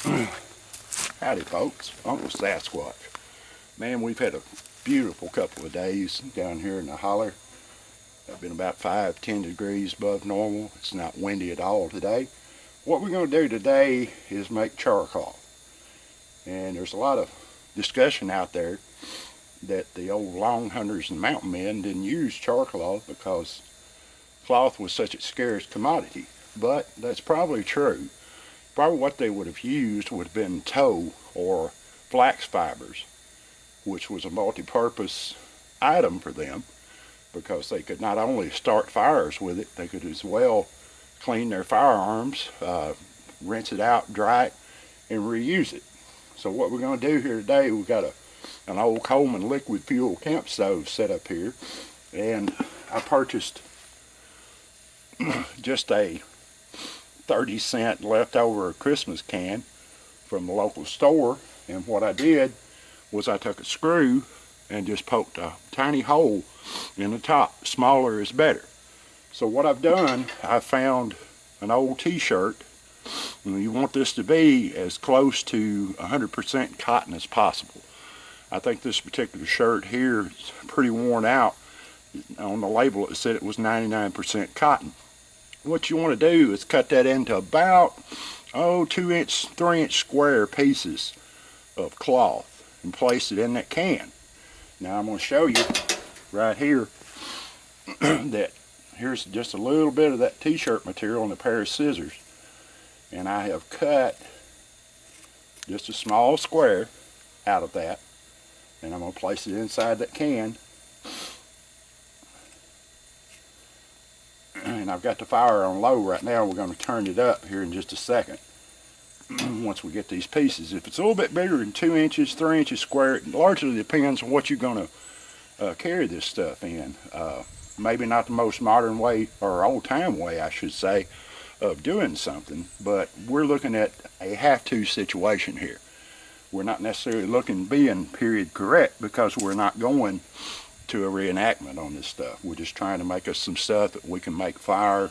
Howdy folks, Uncle Sasquatch. Man, we've had a beautiful couple of days down here in the holler. It's been about 5-10 degrees above normal. It's not windy at all today. What we're going to do today is make char cloth. And there's a lot of discussion out there that the old long hunters and mountain men didn't use char cloth because cloth was such a scarce commodity. But that's probably true. Probably what they would have used would have been tow or flax fibers, which was a multi-purpose item for them because they could not only start fires with it, they could as well clean their firearms, rinse it out, dry it, and reuse it. So what we're going to do here today, we've got an old Coleman liquid fuel camp stove set up here, and I purchased just a 30-cent leftover Christmas can from the local store, and what I did was I took a screw and just poked a tiny hole in the top. Smaller is better. So what I've done, I found an old t-shirt, and you want this to be as close to 100% cotton as possible. I think this particular shirt here is pretty worn out. On the label it said it was 99% cotton. What you want to do is cut that into about 2-inch, 3-inch square pieces of cloth and place it in that can. Now I'm going to show you right here that here's just a little bit of that t-shirt material and a pair of scissors, and I have cut just a small square out of that, and I'm going to place it inside that can. And I've got the fire on low right now. We're going to turn it up here in just a second once we get these pieces. If it's a little bit bigger than 2 inches, 3 inches square, it largely depends on what you're going to carry this stuff in. Maybe not the most modern way, or old-time way I should say, of doing something, but we're looking at a have-to situation here. We're not necessarily looking being period correct because we're not going to a reenactment on this stuff. We're just trying to make us some stuff that we can make fire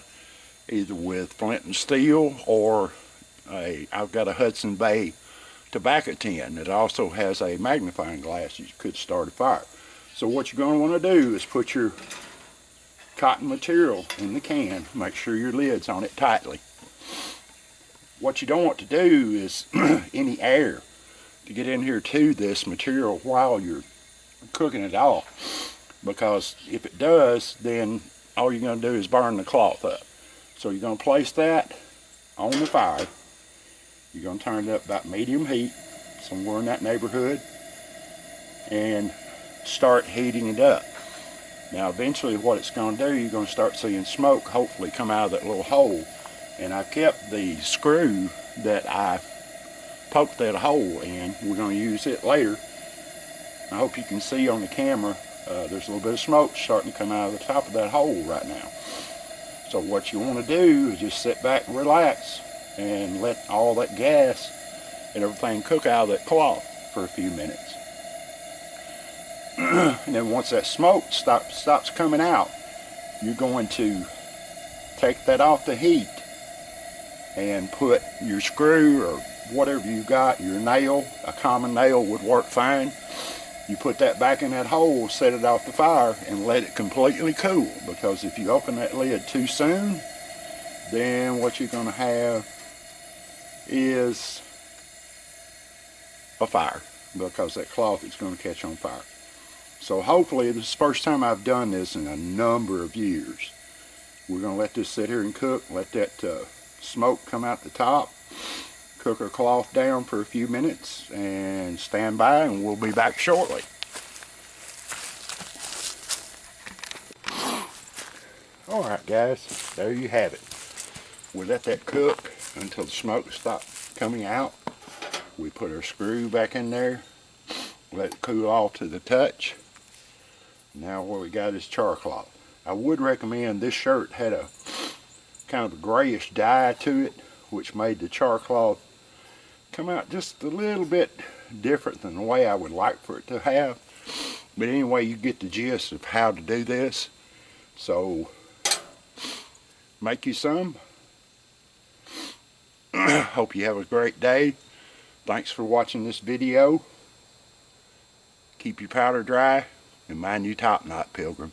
either with flint and steel, or I've got a Hudson Bay tobacco tin that also has a magnifying glass you could start a fire. So what you're going to want to do is put your cotton material in the can. Make sure your lid's on it tightly. What you don't want to do is any air to get in here to this material while you're cooking it off, because if it does, then all you're going to do is burn the cloth up. So you're going to place that on the fire. You're going to turn it up about medium heat, somewhere in that neighborhood, and start heating it up. Now eventually what it's going to do, you're going to start seeing smoke hopefully come out of that little hole. And I kept the screw that I poked that hole in. We're going to use it later. I hope you can see on the camera, there's a little bit of smoke starting to come out of the top of that hole right now. So what you want to do is just sit back and relax and let all that gas and everything cook out of that cloth for a few minutes. And then once that smoke stops coming out, you're going to take that off the heat and put your screw or whatever you got, your nail, a common nail would work fine. You put that back in that hole, set it off the fire, and let it completely cool. Because if you open that lid too soon, then what you're going to have is a fire, because that cloth is going to catch on fire. So hopefully, this is the first time I've done this in a number of years. We're going to let this sit here and cook, let that smoke come out the top. Cook our cloth down for a few minutes and stand by, and we'll be back shortly. Alright guys, there you have it. We let that cook until the smoke stops coming out. We put our screw back in there, let it cool off to the touch. Now what we got is char cloth. I would recommend, this shirt had a kind of a grayish dye to it, which made the char cloth come out just a little bit different than the way I would like for it to have. But anyway, you get the gist of how to do this. So make you some. Hope you have a great day. Thanks for watching this video. Keep your powder dry and mind your top knot, Pilgrim.